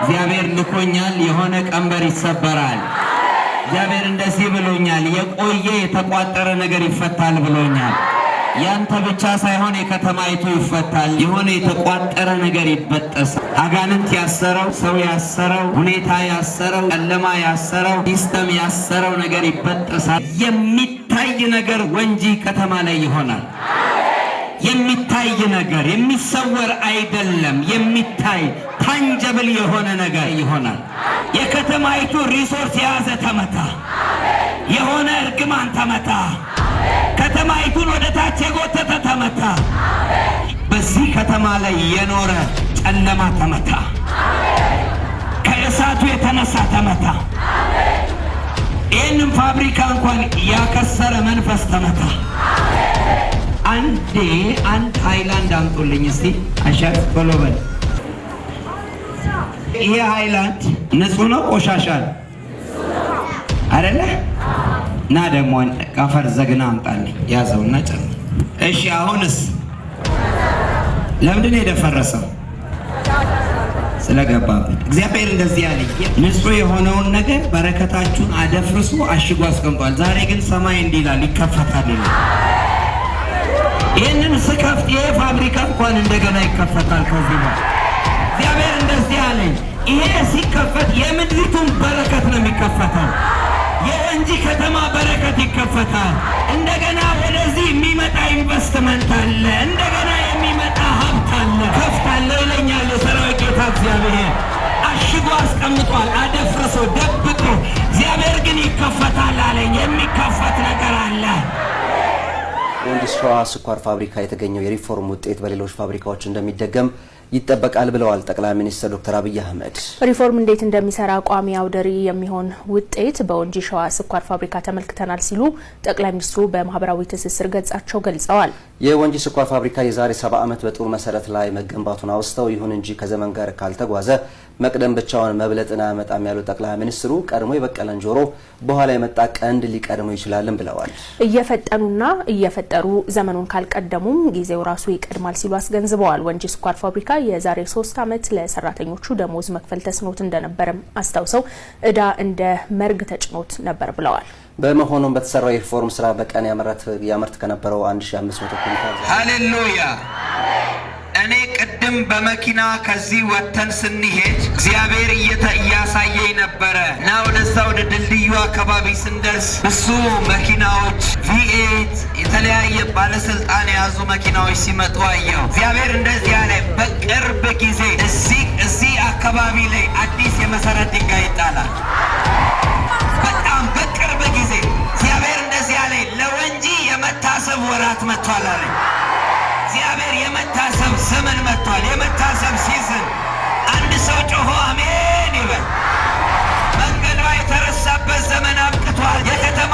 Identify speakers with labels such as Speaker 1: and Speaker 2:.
Speaker 1: እግዚአብሔር ልኮኛል የሆነ ቀንበር ይሰበራል እግዚአብሔር እንደዚህ ብሎኛል የቆየ የተቋጠረ ነገር ይፈታል ብሎኛል ያንተ ብቻ ሳይሆን የከተማይቱ ይፈታል የሆነ የተቋጠረ ነገር ይበጠሳል አጋንንት ያሰረው ሰው ያሰረው ሁኔታ ያሰረው ጨለማ ያሰረው ሲስተም ያሰረው ነገር ይበጠሳል የሚታይ ነገር ወንጂ ከተማ ላይ ይሆናል የሚታይ ነገር የሚሰወር አይደለም የሚታይ ታንጀብል የሆነ ነገር ይሆናል የከተማይቱ ሪሶርስ ያዘ ተመታ የሆነ እርግማን ተመታ ከተማይቱን ወደ ታች የጎተተ ተመታ በዚህ ከተማ ላይ የኖረ ጨለማ ተመታ ከእሳቱ የተነሳ ተመታ ይህንን ፋብሪካ እንኳን ያከሰረ መንፈስ ተመታ አንድ ሃይላንድ አምጡልኝ እስቲ አሻር ፎሎበል ይሄ ሃይላንድ ንጹህ ነው ቆሻሻ አይደለ ና ደግሞ ካፈር ዘግና አምጣልኝ ያዘውና ጨምር እሺ አሁንስ ለምንድን ነው የደፈረሰው ስለገባበት እግዚአብሔር እንደዚህ ያለኝ ንጹህ የሆነውን ነገር በረከታችሁን አደፍርሱ አሽጎ አስቀምጧል ዛሬ ግን ሰማይ እንዲላል ይከፈታል ይሄንን ስከፍት ይሄ ፋብሪካ እንኳን እንደገና ይከፈታል ከዚህ በኋላ እግዚአብሔር እንደዚህ ያለኝ ይሄ ሲከፈት የምድሪቱን በረከት ነው የሚከፈተው የወንጂ ከተማ በረከት ይከፈታል እንደገና ወደዚህ የሚመጣ ኢንቨስትመንት አለ እንደገና የሚመጣ ሀብት አለ ከፍታለ ይለኛል የሰራዊት ጌታ እግዚአብሔር አሽጎ አስቀምጧል አደፍርሶ ደብቆ እግዚአብሔር ግን ይከፈታል አለኝ የሚከፈት ነገር አለ
Speaker 2: ወንጂ ሸዋ ስኳር ፋብሪካ የተገኘው የሪፎርም ውጤት በሌሎች ፋብሪካዎች እንደሚደገም ይጠበቃል ብለዋል ጠቅላይ ሚኒስትር ዶክተር አብይ አህመድ
Speaker 3: ሪፎርም እንዴት እንደሚሰራ ቋሚ አውደሪ የሚሆን ውጤት በወንጂ ሸዋ ስኳር ፋብሪካ ተመልክተናል ሲሉ ጠቅላይ ሚኒስትሩ በማህበራዊ ትስስር ገጻቸው ገልጸዋል
Speaker 2: የወንጂ ስኳር ፋብሪካ የዛሬ 70 ዓመት በጥሩ መሰረት ላይ መገንባቱን አውስተው ይሁን እንጂ ከዘመን ጋር ካልተጓዘ መቅደም ብቻውን መብለጥና መጣም ያሉ ጠቅላይ ሚኒስትሩ ቀድሞ የበቀለን ጆሮ በኋላ የመጣ ቀንድ ሊቀድሙ ይችላልም ብለዋል
Speaker 3: እየፈጠኑና እየፈጠሩ ዘመኑን ካልቀደሙም ጊዜው ራሱ ይቀድማል ሲሉ አስገንዝበዋል ወንጂ ስኳር ፋብሪካ የዛሬ 3 ዓመት ለሰራተኞቹ ደሞዝ መክፈል ተስኖት እንደነበረም አስታውሰው እዳ እንደ መርግ ተጭኖት ነበር ብለዋል
Speaker 2: በመሆኑም በተሰራው የሪፎርም ስራ በቀን ያመርት ከነበረው 1500 ኩንታል
Speaker 1: ሃሌሉያ እኔ ቅድም በመኪና ከዚህ ወተን ስንሄድ እግዚአብሔር እያሳየኝ ነበረ እና ወደዛ ወደ ድልድዩ አካባቢ ስንደርስ እሱ መኪናዎች V8 የተለያየ ባለስልጣን የያዙ መኪናዎች ሲመጡ አየሁ እግዚአብሔር እንደዚህ ያለ በቅርብ ጊዜ እዚህ አካባቢ ላይ አዲስ የመሰረት ድንጋይ ይጣላል በጣም በቅርብ ጊዜ እግዚአብሔር እንደዚህ ያለ ለወንጂ የመታሰብ ወራት መጥቷል አለ እግዚአብሔር የመታሰብ ዘመን መጥቷል የመታሰብ ሲዝን አንድ ሰው ጮሆ አሜን ይበል መንገዷ የተረሳበት ዘመን አብቅቷል የከተማ